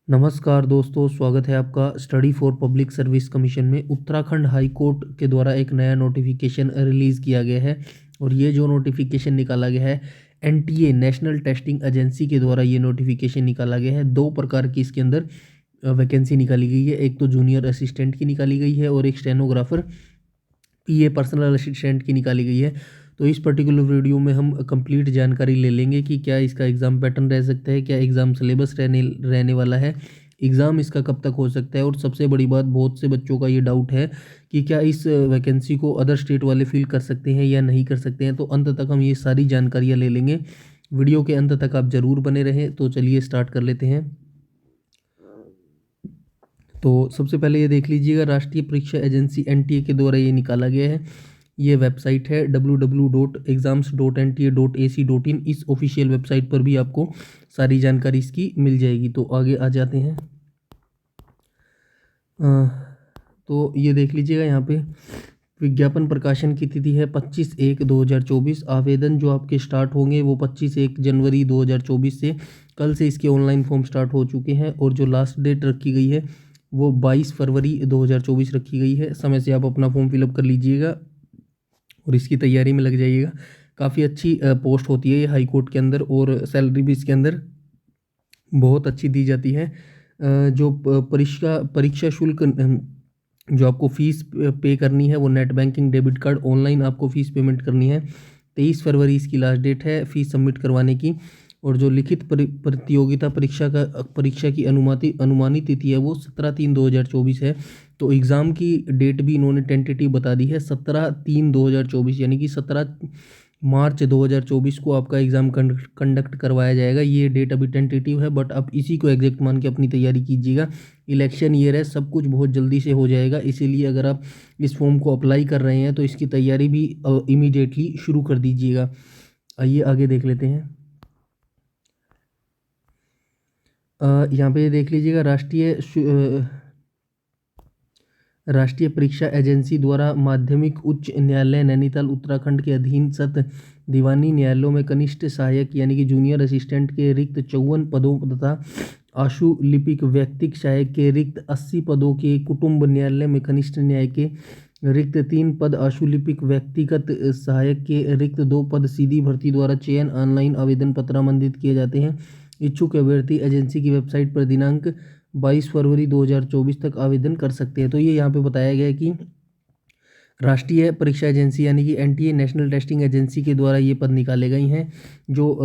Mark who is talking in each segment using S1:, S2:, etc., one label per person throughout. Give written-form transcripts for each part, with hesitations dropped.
S1: नमस्कार दोस्तों, स्वागत है आपका study for public service commission में। उत्तराखंड हाई कोर्ट के द्वारा एक नया नोटिफिकेशन रिलीज़ किया गया है और ये जो नोटिफिकेशन निकाला गया है एनटीए नेशनल टेस्टिंग एजेंसी के द्वारा ये नोटिफिकेशन निकाला गया है। दो प्रकार की इसके अंदर वैकेंसी निकाली गई है। एक तो जूनियर असिस्टेंट की निकाली गई है और एक स्टेनोग्राफर पीए पर्सनल असिस्टेंट की निकाली गई है। तो इस पर्टिकुलर वीडियो में हम कंप्लीट जानकारी ले लेंगे कि क्या इसका एग्ज़ाम पैटर्न रह सकता है, क्या एग्ज़ाम सिलेबस रहने वाला है, एग्ज़ाम इसका कब तक हो सकता है, और सबसे बड़ी बात, बहुत से बच्चों का ये डाउट है कि क्या इस वैकेंसी को अदर स्टेट वाले फिल कर सकते हैं या नहीं कर सकते हैं। तो अंत तक हम ये सारी जानकारियाँ ले लेंगे। वीडियो के अंत तक आप ज़रूर बने रहें। तो चलिए स्टार्ट कर लेते हैं। तो सबसे पहले ये देख लीजिएगा, राष्ट्रीय परीक्षा एजेंसी एनटीए के द्वारा ये निकाला गया है। ये वेबसाइट है www.exams.nta.ac.in। इस ऑफिशियल वेबसाइट पर भी आपको सारी जानकारी इसकी मिल जाएगी। तो आगे आ जाते हैं। तो ये देख लीजिएगा, यहाँ पे विज्ञापन प्रकाशन की तिथि है 25/1/2024। आवेदन जो आपके स्टार्ट होंगे वो 25/1/2024 से। कल से इसके ऑनलाइन फॉर्म स्टार्ट हो चुके हैं और जो लास्ट डेट रखी गई है वो 22 फरवरी 2024 रखी गई है। समय से आप अपना फॉर्म फिलअप कर लीजिएगा और इसकी तैयारी में लग जाइएगा। काफ़ी अच्छी पोस्ट होती है ये हाई कोर्ट के अंदर और सैलरी भी इसके अंदर बहुत अच्छी दी जाती है। जो परीक्षा शुल्क जो आपको फ़ीस पे करनी है वो net banking, debit card, online आपको फ़ीस पेमेंट करनी है। 23 फरवरी इसकी लास्ट डेट है फ़ीस सबमिट करवाने की। और जो लिखित प्रतियोगिता परीक्षा की अनुमानित तिथि है वो 17/3/2024 है। तो एग्ज़ाम की डेट भी इन्होंने टेंटेटिव बता दी है 17/3/2024, यानी कि 17 मार्च 2024 को आपका एग्ज़ाम कंडक्ट करवाया जाएगा। ये डेट अभी टेंटेटिव है, बट आप इसी को एग्जैक्ट मान के अपनी तैयारी कीजिएगा। इलेक्शन ईयर है, सब कुछ बहुत जल्दी से हो जाएगा, इसीलिए अगर आप इस फॉर्म को अप्लाई कर रहे हैं तो इसकी तैयारी भी इमीडिएटली शुरू कर दीजिएगा। आइए आगे देख लेते हैं। यहाँ पे देख लीजिएगा, राष्ट्रीय परीक्षा एजेंसी द्वारा माध्यमिक उच्च न्यायालय नैनीताल उत्तराखंड के अधीन 7 दीवानी न्यायालयों में कनिष्ठ सहायक यानी कि जूनियर असिस्टेंट के रिक्त 54 पदों तथा आशु लिपिक व्यक्तिक सहायक के रिक्त 80 पदों के कुटुंब न्यायालय में कनिष्ठ न्याय के रिक्त 3 पद, आशु लिपिक व्यक्तिगत सहायक के रिक्त 2 पद सीधी भर्ती द्वारा चयन ऑनलाइन आवेदन पत्र आमंत्रित किए जाते हैं। इच्छुक अभ्यर्थी एजेंसी की वेबसाइट पर दिनांक 22 फरवरी 2024 तक आवेदन कर सकते हैं। तो ये यहाँ पे बताया गया है कि राष्ट्रीय परीक्षा एजेंसी यानी कि एनटीए नेशनल टेस्टिंग एजेंसी के द्वारा ये पद निकाले गए हैं। जो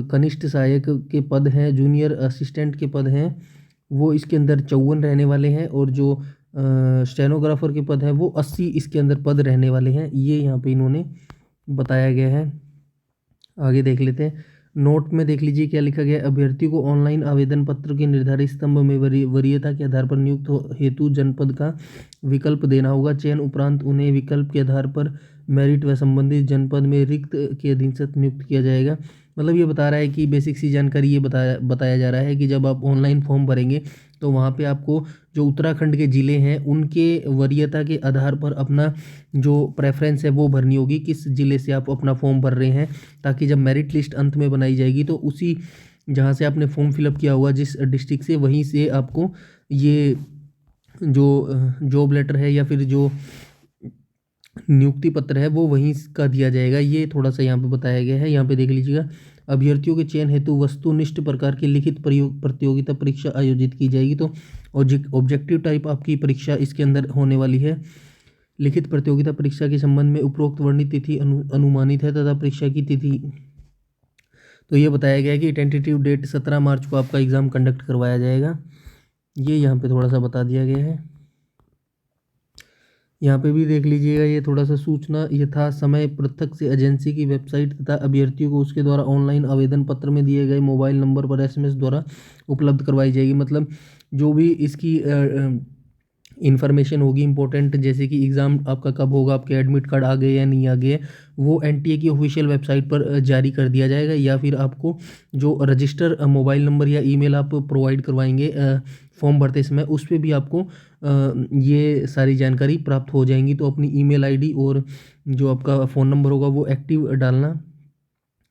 S1: कनिष्ठ सहायक के पद हैं, जूनियर असिस्टेंट के पद हैं, वो इसके अंदर 54 रहने वाले हैं। और जो स्टेनोग्राफर के पद हैं वो 80 इसके अंदर पद रहने वाले हैं। ये यहाँ पे इन्होंने बताया गया है। आगे देख लेते हैं। नोट में देख लीजिए क्या लिखा गया है। अभ्यर्थी को ऑनलाइन आवेदन पत्र के निर्धारित स्तंभ में वरीयता के आधार पर नियुक्त हेतु जनपद का विकल्प देना होगा। चयन उपरांत उन्हें विकल्प के आधार पर मेरिट व संबंधित जनपद में रिक्त के अधीन नियुक्त किया जाएगा। मतलब ये बता रहा है कि बेसिक सी जानकारी ये बताया जा रहा है कि जब आप ऑनलाइन फॉर्म भरेंगे तो वहाँ पे आपको जो उत्तराखंड के ज़िले हैं उनके वरीयता के आधार पर अपना जो प्रेफरेंस है वो भरनी होगी, किस ज़िले से आप अपना फॉर्म भर रहे हैं, ताकि जब मेरिट लिस्ट अंत में बनाई जाएगी तो उसी जहाँ से आपने फॉर्म फिलअप किया हुआ जिस डिस्ट्रिक्ट से, वहीं से आपको ये जो जॉब लेटर है या फिर जो नियुक्ति पत्र है वो वहीं का दिया जाएगा। ये थोड़ा सा यहाँ पे बताया गया है। यहाँ पे देख लीजिएगा, अभ्यर्थियों के चयन हेतु वस्तुनिष्ठ प्रकार की लिखित प्रतियोगिता परीक्षा आयोजित की जाएगी। तो ऑब्जेक्टिव टाइप आपकी परीक्षा इसके अंदर होने वाली है। लिखित प्रतियोगिता परीक्षा के संबंध में उपरोक्त वर्णित तिथि अनुमानित है तथा परीक्षा की तिथि, तो ये बताया गया है कि टेंटेटिव डेट 17 मार्च को आपका एग्ज़ाम कंडक्ट करवाया जाएगा। ये यहाँ पे थोड़ा सा बता दिया गया है। यहाँ पे भी देख लीजिएगा, ये थोड़ा सा सूचना यथा समय पृथक से एजेंसी की वेबसाइट तथा अभ्यर्थियों को उसके द्वारा ऑनलाइन आवेदन पत्र में दिए गए मोबाइल नंबर पर एसएमएस द्वारा उपलब्ध करवाई जाएगी। मतलब जो भी इसकी इन्फॉर्मेशन होगी इंपॉर्टेंट, जैसे कि एग्ज़ाम आपका कब होगा, आपके एडमिट कार्ड आ गए या नहीं आ गए, वो एनटीए की ऑफिशियल वेबसाइट पर जारी कर दिया जाएगा। या फिर आपको जो रजिस्टर मोबाइल नंबर या ईमेल आप प्रोवाइड करवाएंगे फॉर्म भरते समय, उस पर भी आपको ये सारी जानकारी प्राप्त हो जाएंगी। तो अपनी ईमेल आईडी और जो आपका फ़ोन नंबर होगा वो एक्टिव डालना।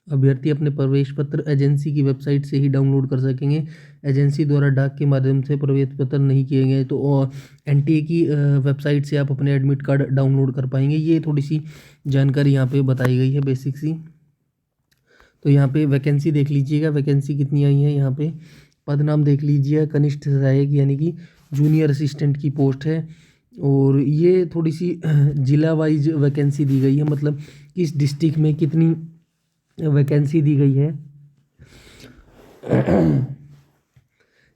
S1: अभ्यर्थी अपने प्रवेश पत्र एजेंसी की वेबसाइट से ही डाउनलोड कर सकेंगे। एजेंसी द्वारा डाक के माध्यम से प्रवेश पत्र नहीं किए गए तो एनटीए की वेबसाइट से आप अपने एडमिट कार्ड डाउनलोड कर पाएंगे। ये थोड़ी सी जानकारी यहाँ पे बताई गई है बेसिक सी। तो यहाँ पे वैकेंसी देख लीजिएगा, वैकेंसी कितनी आई है। यहाँ पे पद नाम देख लीजिए, कनिष्ठ सहायक यानी कि जूनियर असिस्टेंट की पोस्ट है। और ये थोड़ी सी जिला वाइज वैकेंसी दी गई है, मतलब किस डिस्ट्रिक्ट में कितनी वैकेंसी दी गई है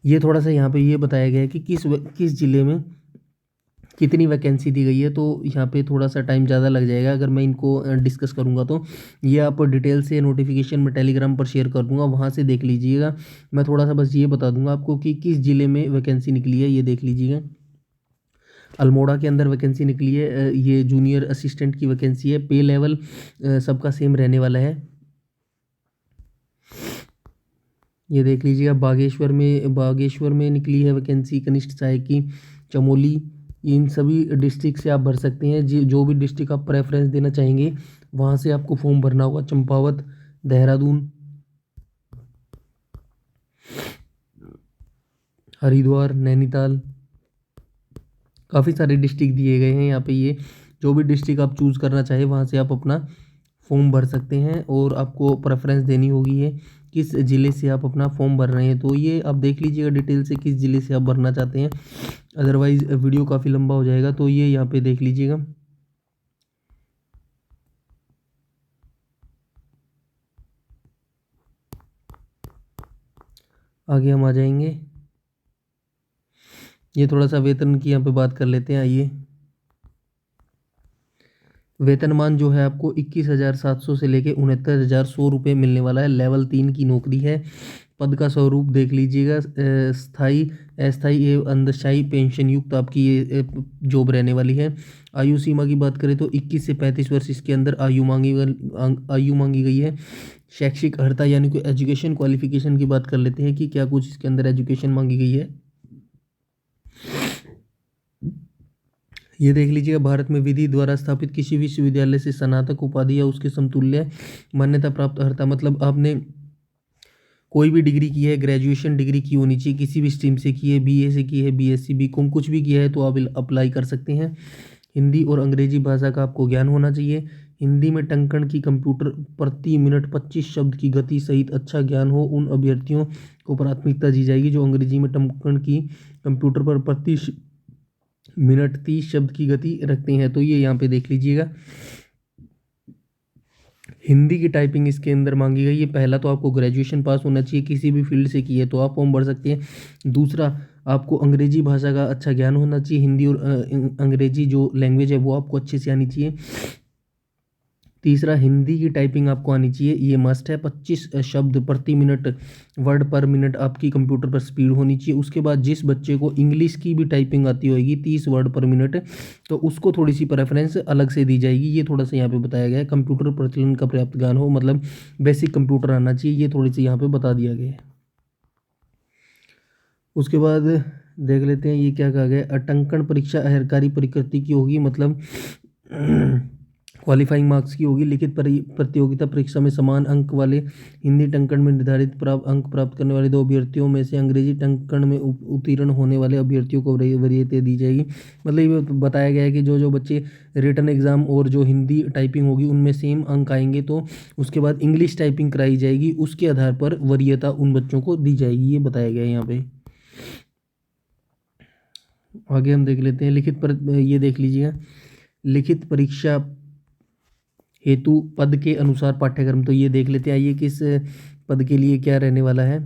S1: ये थोड़ा सा यहाँ पे ये बताया गया है कि किस ज़िले में कितनी वैकेंसी दी गई है। तो यहाँ पे थोड़ा सा टाइम ज़्यादा लग जाएगा अगर मैं इनको डिस्कस करूँगा। तो ये आप डिटेल से नोटिफिकेशन में टेलीग्राम पर शेयर कर दूँगा, वहाँ से देख लीजिएगा। मैं थोड़ा सा बस ये बता दूँगा आपको कि किस ज़िले में वैकेंसी निकली है, ये देख लीजिएगा। अल्मोड़ा के अंदर वैकेंसी निकली है, ये जूनियर असिस्टेंट की वैकेंसी है। पे लेवल सबका सेम रहने वाला है। ये देख लीजिएगा, बागेश्वर में निकली है वैकेंसी कनिष्ठ सहायक की, चमोली। इन सभी डिस्ट्रिक्ट से आप भर सकते हैं। जो भी डिस्ट्रिक्ट आप प्रेफरेंस देना चाहेंगे वहाँ से आपको फॉर्म भरना होगा। चंपावत, देहरादून, हरिद्वार, नैनीताल, काफ़ी सारे डिस्ट्रिक्ट दिए गए हैं यहाँ पे। ये जो भी डिस्ट्रिक्ट आप चूज़ करना चाहे वहाँ से आप अपना फॉर्म भर सकते हैं और आपको प्रेफरेंस देनी होगी है किस ज़िले से आप अपना फॉर्म भर रहे हैं। तो ये आप देख लीजिएगा डिटेल से किस ज़िले से आप भरना चाहते हैं, अदरवाइज़ वीडियो काफ़ी लंबा हो जाएगा। तो ये यहाँ पे देख लीजिएगा। आगे हम आ जाएंगे, ये थोड़ा सा वेतन की यहाँ पे बात कर लेते हैं। आइए, वेतनमान जो है आपको 21,700 से लेके 69,100 रुपये मिलने वाला है। लेवल 3 की नौकरी है। पद का स्वरूप देख लीजिएगा, स्थायी, अस्थायी एवं अंशदायी पेंशन युक्त आपकी ये जॉब रहने वाली है। आयु सीमा की बात करें तो 21 से 35 वर्ष इसके अंदर आयु मांगी गई है। शैक्षिक अर्हता यानी कि एजुकेशन क्वालिफिकेशन की बात कर लेते हैं कि क्या कुछ इसके अंदर एजुकेशन मांगी गई है। ये देख लीजिएगा, भारत में विधि द्वारा स्थापित किसी विश्वविद्यालय से स्नातक उपाधि या उसके समतुल्य मान्यता प्राप्त अर्हता, मतलब आपने कोई भी डिग्री की है, ग्रेजुएशन डिग्री की होनी चाहिए, किसी भी स्ट्रीम से की है, बीए से की है, बीएससी, बीकॉम, कुछ भी किया है तो आप अप्लाई कर सकते हैं। हिंदी और अंग्रेजी भाषा का आपको ज्ञान होना चाहिए। हिंदी में टंकण की कंप्यूटर प्रति मिनट 25 शब्द की गति सहित अच्छा ज्ञान हो। उन अभ्यर्थियों को प्राथमिकता दी जाएगी जो अंग्रेजी में टंकण की कंप्यूटर पर प्रति मिनट 30 शब्द की गति रखते हैं। तो ये यहाँ पे देख लीजिएगा, हिंदी की टाइपिंग इसके अंदर मांगी गई है। पहला तो आपको ग्रेजुएशन पास होना चाहिए, किसी भी फील्ड से की है तो आप फॉर्म भर सकते हैं। दूसरा, आपको अंग्रेजी भाषा का अच्छा ज्ञान होना चाहिए। हिंदी और अंग्रेजी जो लैंग्वेज है वो आपको अच्छे से आनी चाहिए। तीसरा, हिंदी की टाइपिंग आपको आनी चाहिए, ये मस्ट है। 25 शब्द प्रति मिनट, वर्ड पर मिनट आपकी कंप्यूटर पर स्पीड होनी चाहिए। उसके बाद जिस बच्चे को इंग्लिश की भी टाइपिंग आती होगी 30 वर्ड पर मिनट, तो उसको थोड़ी सी प्रेफरेंस अलग से दी जाएगी। ये थोड़ा सा यहाँ पे बताया गया है। कंप्यूटर प्रचलन का पर्याप्त ज्ञान हो, मतलब बेसिक कंप्यूटर आना चाहिए, ये थोड़ी सी यहाँ पे बता दिया गया है। उसके बाद देख लेते हैं ये क्या कहा गया। अटंकण परीक्षा अहर्कारी प्रकृति की होगी, मतलब क्वालिफाइंग मार्क्स की होगी। लिखित प्रतियोगिता परीक्षा में समान अंक वाले हिंदी टंकण में निर्धारित अंक प्राप्त करने वाले 2 अभ्यर्थियों में से अंग्रेजी टंकण में उत्तीर्ण होने वाले अभ्यर्थियों को वरीयता दी जाएगी। मतलब ये बताया गया है कि जो बच्चे रिटन एग्जाम और जो हिंदी टाइपिंग होगी उनमें सेम अंक आएंगे तो उसके बाद इंग्लिश टाइपिंग कराई जाएगी, उसके आधार पर वरीयता उन बच्चों को दी जाएगी, ये बताया गया है यहाँ पे। आगे हम देख लेते हैं ये देख लीजिएगा, लिखित परीक्षा हेतु पद के अनुसार पाठ्यक्रम। तो ये देख लेते हैं, आइए किस पद के लिए क्या रहने वाला है।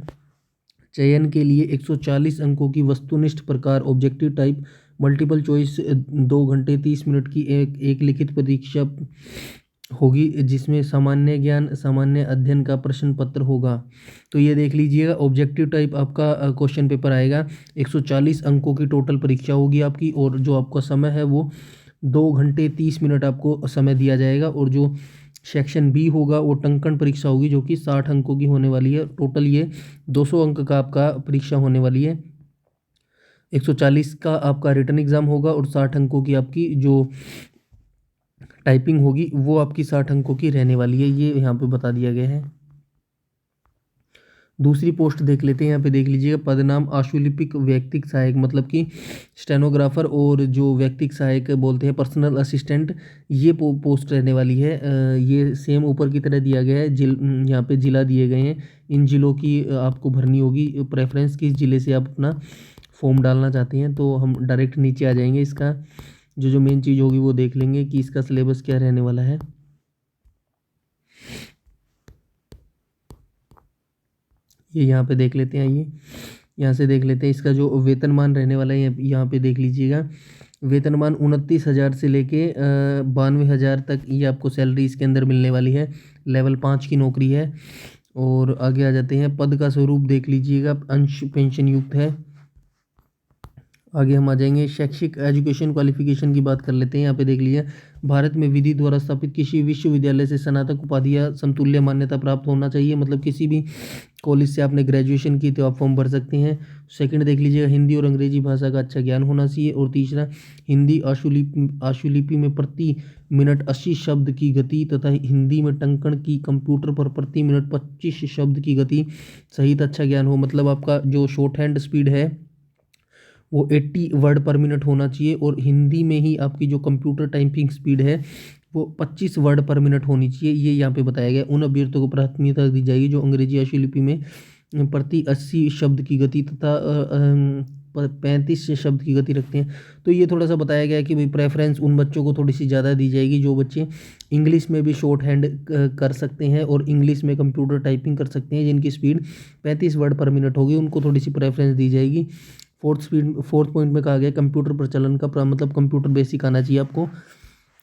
S1: चयन के लिए 140 अंकों की वस्तुनिष्ठ प्रकार ऑब्जेक्टिव टाइप मल्टीपल चॉइस 2 घंटे 30 मिनट की एक लिखित परीक्षा होगी जिसमें सामान्य ज्ञान सामान्य अध्ययन का प्रश्न पत्र होगा। तो ये देख लीजिएगा, ऑब्जेक्टिव टाइप आपका क्वेश्चन पेपर आएगा। 140 अंकों की टोटल परीक्षा होगी आपकी, और जो आपका समय है वो 2 घंटे 30 मिनट आपको समय दिया जाएगा। और जो सेक्शन बी होगा वो टंकण परीक्षा होगी जो कि 60 अंकों की होने वाली है। टोटल ये 200 अंक का आपका परीक्षा होने वाली है। 140 का आपका रिटन एग्ज़ाम होगा और 60 अंकों की आपकी जो टाइपिंग होगी वो आपकी 60 अंकों की रहने वाली है, ये यहाँ पे बता दिया गया है। दूसरी पोस्ट देख लेते हैं, यहाँ पे देख लीजिएगा पदनाम आशुलिपिक व्यक्तिक सहायक, मतलब कि स्टेनोग्राफर और जो व्यक्तिक सहायक बोलते हैं पर्सनल असिस्टेंट, ये पोस्ट रहने वाली है। ये सेम ऊपर की तरह दिया गया है, यहाँ पे जिला दिए गए हैं, इन जिलों की आपको भरनी होगी। प्रेफरेंस किस जिले से आप अपना फॉर्म डालना चाहते हैं, तो हम डायरेक्ट नीचे आ जाएंगे, इसका जो मेन चीज़ होगी वो देख लेंगे कि इसका सिलेबस क्या रहने वाला है। ये यहाँ पे देख लेते हैं, आइए यहाँ से देख लेते हैं इसका जो वेतनमान रहने वाला है। यहाँ पे देख लीजिएगा वेतनमान 29,000 से लेके 92,000 तक ये आपको सैलरी इसके अंदर मिलने वाली है। लेवल 5 की नौकरी है। और आगे आ जाते हैं, पद का स्वरूप देख लीजिएगा, अंश पेंशन युक्त है। आगे हम आ जाएंगे, शैक्षिक एजुकेशन क्वालिफिकेशन की बात कर लेते हैं। यहाँ पे देख लीजिए, भारत में विधि द्वारा स्थापित किसी विश्वविद्यालय से स्नातक उपाधि या समतुल्य मान्यता प्राप्त होना चाहिए, मतलब किसी भी कॉलेज से आपने ग्रेजुएशन की तो आप फॉर्म भर सकते हैं। सेकंड देख लीजिएगा, हिंदी और अंग्रेजी भाषा का अच्छा ज्ञान होना चाहिए। और तीसरा, हिंदी आशुलिपि में प्रति मिनट 80 शब्द की गति तथा हिंदी में टंकण की कंप्यूटर पर प्रति मिनट 25 शब्द की गति सहित अच्छा ज्ञान हो, मतलब आपका जो शॉर्ट हैंड स्पीड है वो 80 वर्ड पर मिनट होना चाहिए। और हिंदी में ही आपकी जो कंप्यूटर टाइपिंग स्पीड है वो 25 वर्ड पर मिनट होनी चाहिए। ये यहाँ पे बताया गया। उन अभ्यर्थियों को प्राथमिकता दी जाएगी जो अंग्रेजी आशुलिपि में प्रति 80 शब्द की गति तथा 35 शब्द की गति रखते हैं। तो ये थोड़ा सा बताया गया है कि भाई प्रेफरेंस उन बच्चों को थोड़ी सी ज़्यादा दी जाएगी जो बच्चे इंग्लिश में भी शॉर्ट हैंड कर सकते हैं और इंग्लिश में कंप्यूटर टाइपिंग कर सकते हैं, जिनकी स्पीड 35 वर्ड पर मिनट होगी, उनको थोड़ी सी प्रेफरेंस दी जाएगी। फोर्थ पॉइंट में कहा गया कंप्यूटर प्रचलन का मतलब कंप्यूटर बेसिक आना चाहिए आपको,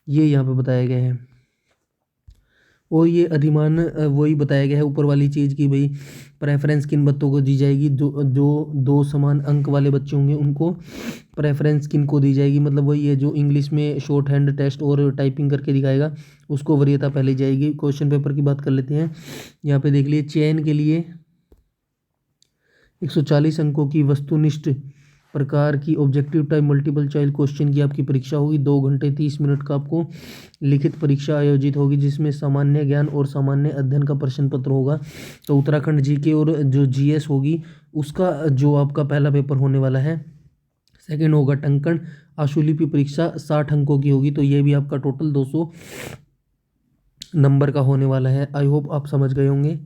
S1: ये यहाँ पे बताया गया है। और ये अधिमान वही बताया गया है ऊपर वाली चीज़ की भाई प्रेफरेंस किन बच्चों को दी जाएगी, जो जो दो समान अंक वाले बच्चे होंगे उनको प्रेफरेंस किन को दी जाएगी, मतलब वही है जो इंग्लिश में शॉर्ट हैंड टेस्ट और टाइपिंग करके दिखाएगा उसको वरीयता पहले जाएगी। क्वेश्चन पेपर की बात कर लेते हैं। यहाँ पे देख लिए, चयन के लिए 140 अंकों की वस्तुनिष्ठ प्रकार की objective type multiple choice question की आपकी परीक्षा होगी। 2 घंटे 30 मिनट का आपको लिखित परीक्षा आयोजित होगी, जिसमें सामान्य ज्ञान और सामान्य अध्ययन का प्रश्न पत्र होगा। तो उत्तराखंड जीके और जो जीएस होगी उसका जो आपका पहला पेपर होने वाला है। सेकंड होगा टंकण आशुलिपि परीक्षा 60 अंकों की होगी, तो ये भी आपका टोटल 200 नंबर का होने वाला है। आई होप आप समझ गए होंगे।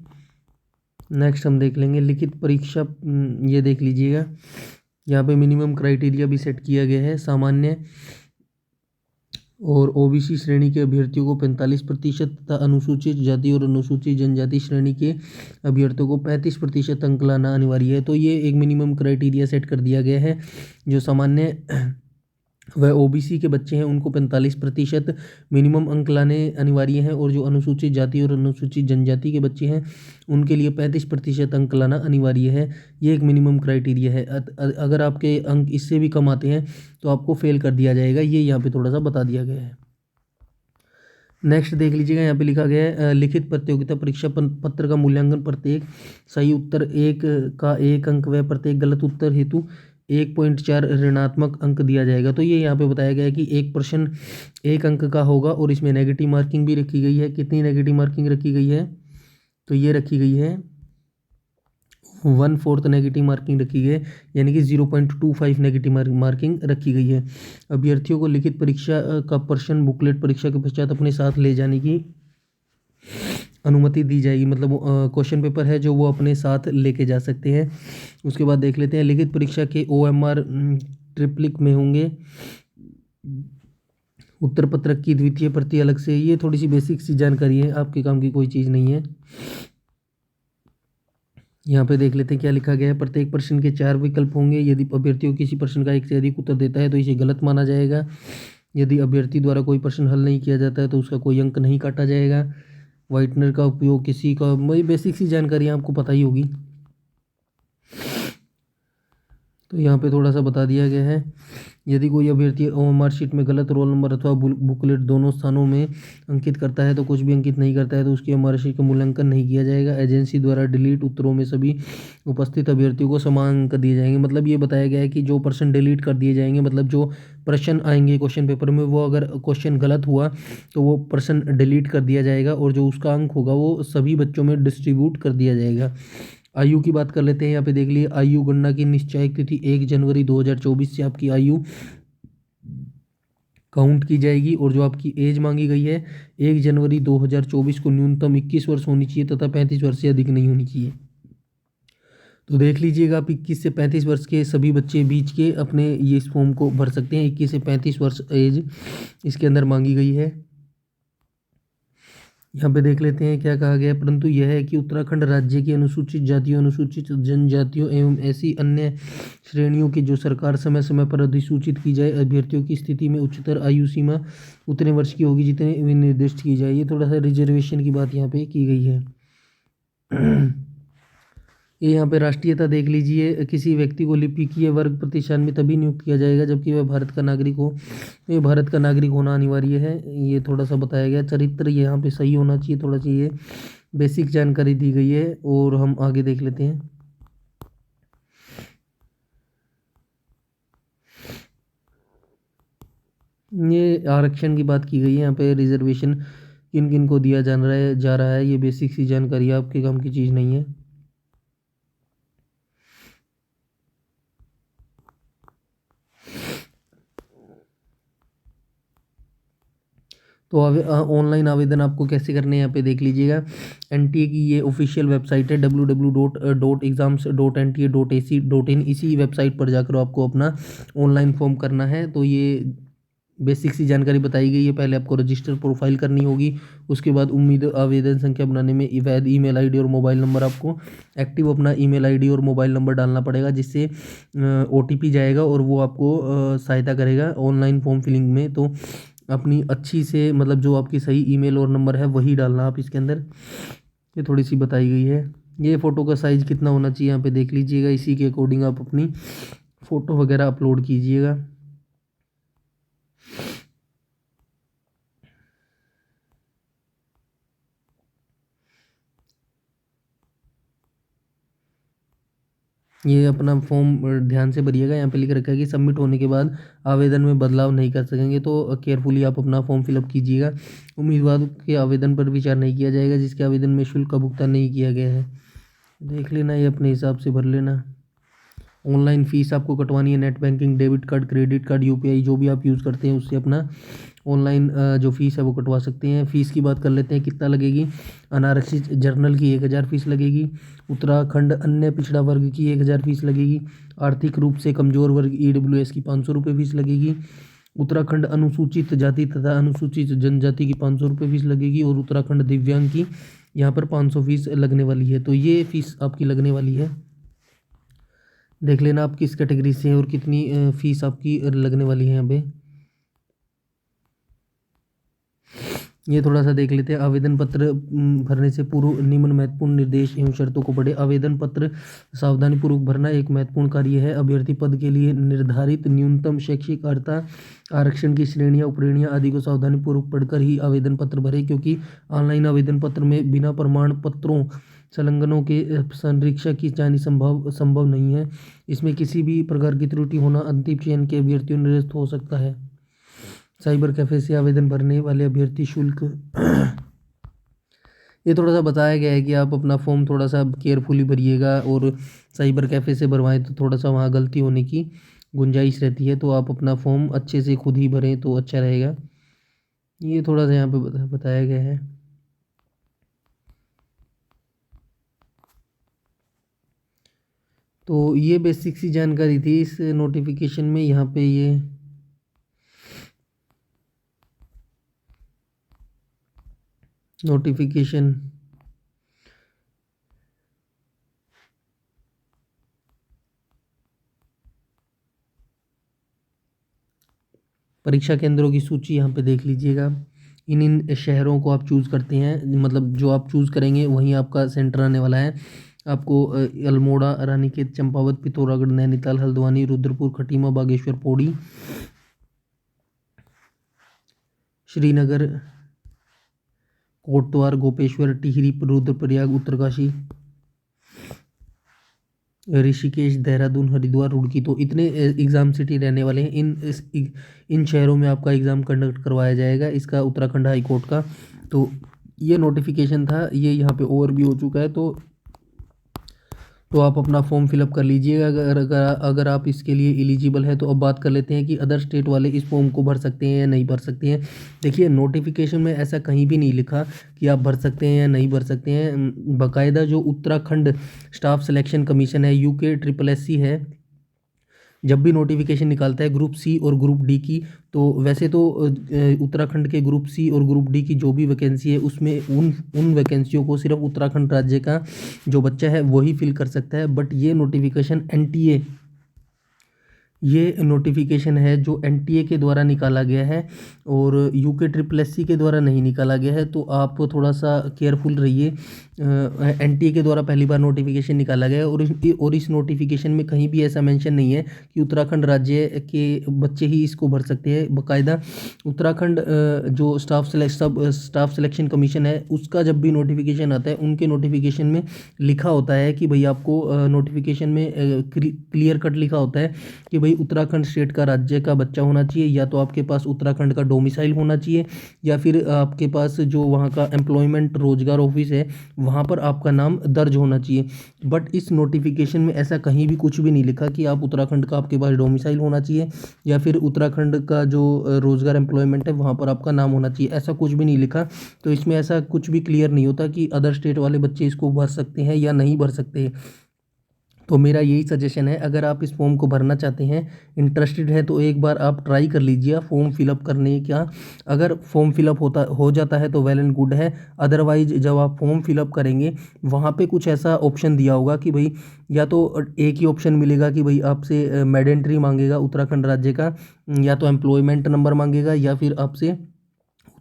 S1: नेक्स्ट हम देख लेंगे लिखित परीक्षा। ये देख लीजिएगा, यहाँ पे मिनिमम क्राइटेरिया भी सेट किया गया है। सामान्य और ओबीसी श्रेणी के अभ्यर्थियों को 45% तथा अनुसूचित जाति और अनुसूचित जनजाति श्रेणी के अभ्यर्थियों को 35% अंक लाना अनिवार्य है। तो ये एक मिनिमम क्राइटेरिया सेट कर दिया गया है। जो सामान्य वह ओबीसी के बच्चे हैं उनको 45% मिनिमम अंक लाने अनिवार्य हैं, और जो अनुसूचित जाति और अनुसूचित जनजाति के बच्चे हैं उनके लिए 35% अंक लाना अनिवार्य है। ये एक मिनिमम क्राइटेरिया है। अगर आपके अंक इससे भी कम आते हैं तो आपको फेल कर दिया जाएगा, ये यहाँ पे थोड़ा सा बता दिया गया है। नेक्स्ट देख लीजिएगा, यहाँ पे लिखा गया है लिखित प्रतियोगिता परीक्षा पत्र का मूल्यांकन प्रत्येक सही उत्तर एक का 1 अंक व प्रत्येक गलत उत्तर हेतु 1.4 ऋणात्मक अंक दिया जाएगा। तो ये यहाँ पे बताया गया है कि एक प्रश्न 1 अंक का होगा और इसमें नेगेटिव मार्किंग भी रखी गई है। कितनी नेगेटिव मार्किंग रखी गई है, तो ये रखी गई है 1/4 नेगेटिव मार्किंग रखी गई है, यानी कि 0.25 नेगेटिव मार्किंग रखी गई है। अभ्यर्थियों को लिखित परीक्षा का प्रश्न बुकलेट परीक्षा के पश्चात अपने साथ ले जाने की अनुमति दी जाएगी, मतलब क्वेश्चन पेपर है जो वो अपने साथ लेके जा सकते हैं। उसके बाद देख लेते हैं लिखित परीक्षा के OMR ट्रिप्लिक में होंगे। उत्तर पत्रक की द्वितीय प्रति अलग से, ये थोड़ी सी बेसिक सी जानकारी है, आपके काम की कोई चीज़ नहीं है। यहाँ पे देख लेते हैं क्या लिखा गया है। प्रत्येक प्रश्न के 4 विकल्प होंगे। यदि अभ्यर्थियों किसी प्रश्न का एक से अधिक उत्तर देता है तो इसे गलत माना जाएगा। यदि अभ्यर्थी द्वारा कोई प्रश्न हल नहीं किया जाता है तो उसका कोई अंक नहीं काटा जाएगा। व्हाइटनर का उपयोग किसी का, वही बेसिक सी जानकारी आपको पता ही होगी। तो यहाँ पे थोड़ा सा बता दिया गया है, यदि कोई अभ्यर्थी ओएमआर शीट में गलत रोल नंबर अथवा बुकलेट दोनों स्थानों में अंकित करता है तो कुछ भी अंकित नहीं करता है तो उसकी ओएमआर शीट का मूल्यांकन नहीं किया जाएगा। एजेंसी द्वारा डिलीट उत्तरों में सभी उपस्थित अभ्यर्थियों को समान अंक दिए जाएंगे। मतलब ये बताया गया है कि जो प्रश्न डिलीट कर दिए जाएंगे, मतलब जो प्रश्न आएंगे क्वेश्चन पेपर में, वो अगर क्वेश्चन गलत हुआ तो वो प्रश्न डिलीट कर दिया जाएगा और जो उसका अंक होगा वो सभी बच्चों में डिस्ट्रीब्यूट कर दिया जाएगा। आयु की बात कर लेते हैं। यहाँ पे देख लिए, आयु गणना की निश्चयिक तिथि 1 जनवरी 2024 से आपकी आयु काउंट की जाएगी और जो आपकी एज मांगी गई है 1 जनवरी 2024 को न्यूनतम 21 वर्ष होनी चाहिए तथा 35 वर्ष से अधिक नहीं होनी चाहिए। तो देख लीजिएगा, आप 21 से 35 वर्ष के सभी बच्चे बीच के अपने ये इस फॉर्म को भर सकते हैं। 21 से 35 वर्ष एज इसके अंदर मांगी गई है। यहाँ पे देख लेते हैं क्या कहा गया है। परंतु यह है कि उत्तराखंड राज्य की अनुसूचित जातियों, अनुसूचित जनजातियों एवं ऐसी अन्य श्रेणियों की जो सरकार समय समय पर अधिसूचित की जाए अभ्यर्थियों की स्थिति में उच्चतर आयु सीमा उतने वर्ष की होगी जितने निर्दिष्ट की जाए। ये थोड़ा सा रिजर्वेशन की बात यहाँ पे की गई है। ये यहाँ पे राष्ट्रीयता देख लीजिए, किसी व्यक्ति को लिपिकीय वर्ग प्रतिष्ठान में तभी नियुक्त किया जाएगा जबकि वह भारत का नागरिक हो। ये भारत का नागरिक होना अनिवार्य है, ये थोड़ा सा बताया गया। चरित्र यहाँ पे सही होना चाहिए, थोड़ा सा ये बेसिक जानकारी दी गई है और हम आगे देख लेते हैं। ये आरक्षण की बात की गई है, यहाँ पे रिजर्वेशन किन किन को दिया जा रहा है, ये बेसिक सी जानकारी आपके काम की चीज़ नहीं है। तो ऑनलाइन आवेदन आपको कैसे करने हैं यहाँ पे देख लीजिएगा। एनटीए की ये ऑफिशियल वेबसाइट है www.exams.nta.ac.in। इसी वेबसाइट पर जाकर आपको अपना ऑनलाइन फॉर्म करना है। तो ये बेसिक सी जानकारी बताई गई है। पहले आपको रजिस्टर प्रोफाइल करनी होगी, उसके बाद उम्मीद आवेदन संख्या बनाने में वैध ईमेल आईडी और मोबाइल नंबर, आपको एक्टिव अपना ईमेल आईडी और मोबाइल नंबर डालना पड़ेगा जिससे ओटीपी जाएगा और वो आपको सहायता करेगा ऑनलाइन फॉर्म फिलिंग में। तो अपनी अच्छी से, मतलब जो आपकी सही ईमेल और नंबर है वही डालना आप इसके अंदर। ये थोड़ी सी बताई गई है। ये फ़ोटो का साइज़ कितना होना चाहिए यहाँ पे देख लीजिएगा, इसी के अकॉर्डिंग आप अपनी फ़ोटो वगैरह अपलोड कीजिएगा। ये अपना फॉर्म ध्यान से भरिएगा। यहाँ पे लिख रखा है कि सबमिट होने के बाद आवेदन में बदलाव नहीं कर सकेंगे, तो केयरफुली आप अपना फॉर्म फिलअप कीजिएगा। उम्मीदवार के आवेदन पर विचार नहीं किया जाएगा जिसके आवेदन में शुल्क का भुगतान नहीं किया गया है। देख लेना, ये अपने हिसाब से भर लेना। ऑनलाइन फ़ीस आपको कटवानी है, net banking, debit card, credit card, UPI जो भी आप यूज़ करते हैं उससे अपना ऑनलाइन जो फ़ीस है वो कटवा सकते हैं। फ़ीस की बात कर लेते हैं कितना लगेगी। अनारक्षित जर्नल की 1000 फीस लगेगी। उत्तराखंड अन्य पिछड़ा वर्ग की 1000 फीस लगेगी। आर्थिक रूप से कमज़ोर वर्ग ईडब्ल्यूएस की 500 रुपये फीस लगेगी। उत्तराखंड अनुसूचित जाति तथा अनुसूचित जनजाति की 500 रुपये फीस लगेगी और उत्तराखंड दिव्यांग की यहाँ पर 500 फीस लगने वाली है। तो ये फ़ीस आपकी लगने वाली है। देख लेना आप किस कैटेगरी से हैं और कितनी फ़ीस आपकी लगने वाली है यहाँ पे। ये थोड़ा सा देख लेते हैं। आवेदन पत्र भरने से पूर्व निम्न महत्वपूर्ण निर्देश एवं शर्तों को पढ़े। आवेदन पत्र सावधानीपूर्वक भरना एक महत्वपूर्ण कार्य है। अभ्यर्थी पद के लिए निर्धारित न्यूनतम शैक्षिक अर्हता, आरक्षण की श्रेणियां, उपश्रेणियां आदि को सावधानीपूर्वक पढ़कर ही आवेदन पत्र भरें, क्योंकि ऑनलाइन आवेदन पत्र में बिना प्रमाण पत्रों संलग्नों के संरीक्षा की जानी संभव नहीं है। इसमें किसी भी प्रकार की त्रुटि होना अंतिम चयन के अभ्यर्थियों निरस्त हो सकता है। साइबर कैफ़े से आवेदन भरने वाले अभ्यर्थी शुल्क ये थोड़ा सा बताया गया है कि आप अपना फॉर्म थोड़ा सा केयरफुली भरिएगा और साइबर कैफ़े से भरवाएं तो थोड़ा सा वहाँ गलती होने की गुंजाइश रहती है। तो आप अपना फॉर्म अच्छे से खुद ही भरें तो अच्छा रहेगा। ये थोड़ा सा यहाँ पे बताया गया है। तो ये बेसिक सी जानकारी थी इस नोटिफिकेशन में। यहाँ पे ये नोटिफिकेशन परीक्षा केंद्रों की सूची यहाँ पे देख लीजिएगा। इन शहरों को आप चूज़ करते हैं, मतलब जो आप चूज़ करेंगे वहीं आपका सेंटर आने वाला है। आपको अल्मोड़ा, रानीखेत, चंपावत, पिथौरागढ़, नैनीताल, हल्द्वानी, रुद्रपुर, खटीमा, बागेश्वर, पौड़ी, श्रीनगर, कोटद्वार, गोपेश्वर, टिहरी, रुद्रप्रयाग, उत्तरकाशी, ऋषिकेश, देहरादून, हरिद्वार, रुड़की। तो इतने एग्ज़ाम सिटी रहने वाले हैं। इन शहरों में आपका एग्ज़ाम कंडक्ट करवाया जाएगा इसका, उत्तराखंड हाई कोर्ट का। तो ये नोटिफिकेशन था, ये यहाँ पे ओवरव्यू हो चुका है। तो आप अपना फॉर्म फिलअप कर लीजिएगा अगर आप इसके लिए एलिजिबल है। तो अब बात कर लेते हैं कि अदर स्टेट वाले इस फॉर्म को भर सकते हैं या नहीं भर सकते हैं। देखिए, नोटिफिकेशन में ऐसा कहीं भी नहीं लिखा कि आप भर सकते हैं या नहीं भर सकते हैं। बाकायदा जो उत्तराखंड स्टाफ सिलेक्शन कमीशन है, UKSSC है, जब भी नोटिफिकेशन निकालता है ग्रुप सी और ग्रुप डी की, तो वैसे तो उत्तराखंड के ग्रुप सी और ग्रुप डी की जो भी वैकेंसी है उसमें उन वैकेंसियों को सिर्फ उत्तराखंड राज्य का जो बच्चा है वही फिल कर सकता है। बट ये नोटिफिकेशन ये नोटिफिकेशन है जो NTA के द्वारा निकाला गया है और UKSSC के द्वारा नहीं निकाला गया है। तो आप थोड़ा सा केयरफुल रहिए। NTA के द्वारा पहली बार नोटिफिकेशन निकाला गया है और इस नोटिफिकेशन में कहीं भी ऐसा मेंशन नहीं है कि उत्तराखंड राज्य के बच्चे ही इसको भर सकते हैं। बाकायदा उत्तराखंड जो स्टाफ सिलेक्शन कमीशन है उसका जब भी नोटिफिकेशन आता है, उनके नोटिफिकेशन में लिखा होता है कि भाई आपको नोटिफिकेशन में क्लियर कट लिखा होता है कि भाई उत्तराखंड स्टेट का राज्य का बच्चा होना चाहिए, या तो आपके पास उत्तराखंड का डोमिसाइल होना चाहिए, या फिर आपके पास जो वहाँ का एम्प्लॉयमेंट रोजगार ऑफिस है वहाँ पर आपका नाम दर्ज होना चाहिए। बट इस नोटिफिकेशन में ऐसा कहीं भी कुछ भी नहीं लिखा कि आप उत्तराखंड का आपके पास डोमिसाइल होना चाहिए या फिर उत्तराखंड का जो रोजगार एम्प्लॉयमेंट है वहाँ पर आपका नाम होना चाहिए, ऐसा कुछ भी नहीं लिखा। तो इसमें ऐसा कुछ भी क्लियर नहीं होता कि अदर स्टेट वाले बच्चे इसको भर सकते हैं या नहीं भर सकते। तो मेरा यही सजेशन है, अगर आप इस फॉर्म को भरना चाहते हैं, इंटरेस्टेड है, तो एक बार आप ट्राई कर लीजिए फॉर्म फिलअप करने का। अगर फॉर्म फिलअप हो जाता है तो वेल एंड गुड है। अदरवाइज जब आप फॉर्म फिलअप करेंगे वहाँ पे कुछ ऐसा ऑप्शन दिया होगा कि भाई, या तो एक ही ऑप्शन मिलेगा कि भाई आपसे मेडेंट्री मांगेगा उत्तराखंड राज्य का, या तो एम्प्लॉयमेंट नंबर मांगेगा, या फिर आपसे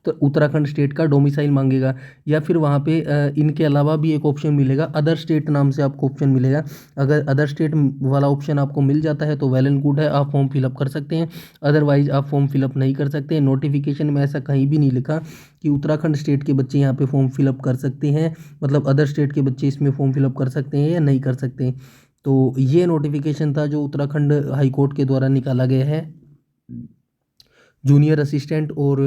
S1: उत्तराखंड स्टेट का डोमिसाइल मांगेगा, या फिर वहाँ पे इनके अलावा भी एक ऑप्शन मिलेगा, अदर स्टेट नाम से आपको ऑप्शन मिलेगा। अगर अदर स्टेट वाला ऑप्शन आपको मिल जाता है तो वेल एंड गुड है, आप फॉर्म फिलअप कर सकते हैं। अदरवाइज आप फॉर्म फिलअप नहीं कर सकते। नोटिफिकेशन में ऐसा कहीं भी नहीं लिखा कि उत्तराखंड स्टेट के बच्चे यहाँ पे फॉर्म फिलअप कर सकते हैं, मतलब अदर स्टेट के बच्चे इसमें फॉर्म फिलअप कर सकते हैं या नहीं कर सकते। तो ये नोटिफिकेशन था जो उत्तराखंड हाई कोर्ट के द्वारा निकाला गया है। जूनियर असिस्टेंट और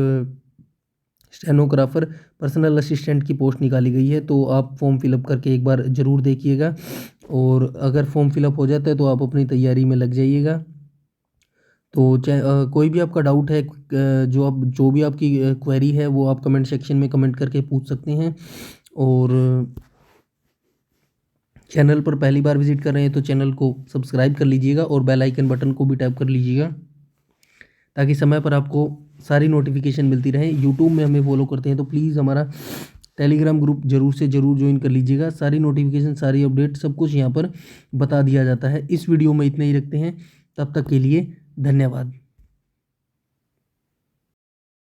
S1: स्टेनोग्राफर, पर्सनल असिस्टेंट की पोस्ट निकाली गई है। तो आप फॉर्म फिलअप करके एक बार ज़रूर देखिएगा, और अगर फॉर्म फिलअप हो जाता है तो आप अपनी तैयारी में लग जाइएगा। तो कोई भी आपका डाउट है, जो भी आपकी क्वेरी है वो आप कमेंट सेक्शन में कमेंट करके पूछ सकते हैं। और चैनल पर पहली बार विजिट कर रहे हैं तो चैनल को सब्सक्राइब कर लीजिएगा और बेल आइकन बटन को भी टैप कर लीजिएगा, ताकि समय पर आपको सारी नोटिफिकेशन मिलती रहे। यूट्यूब में हमें फॉलो करते हैं तो प्लीज़ हमारा टेलीग्राम ग्रुप ज़रूर से ज़रूर ज्वाइन कर लीजिएगा। सारी नोटिफिकेशन, सारी अपडेट, सब कुछ यहाँ पर बता दिया जाता है। इस वीडियो में इतना ही रखते हैं, तब तक के लिए धन्यवाद।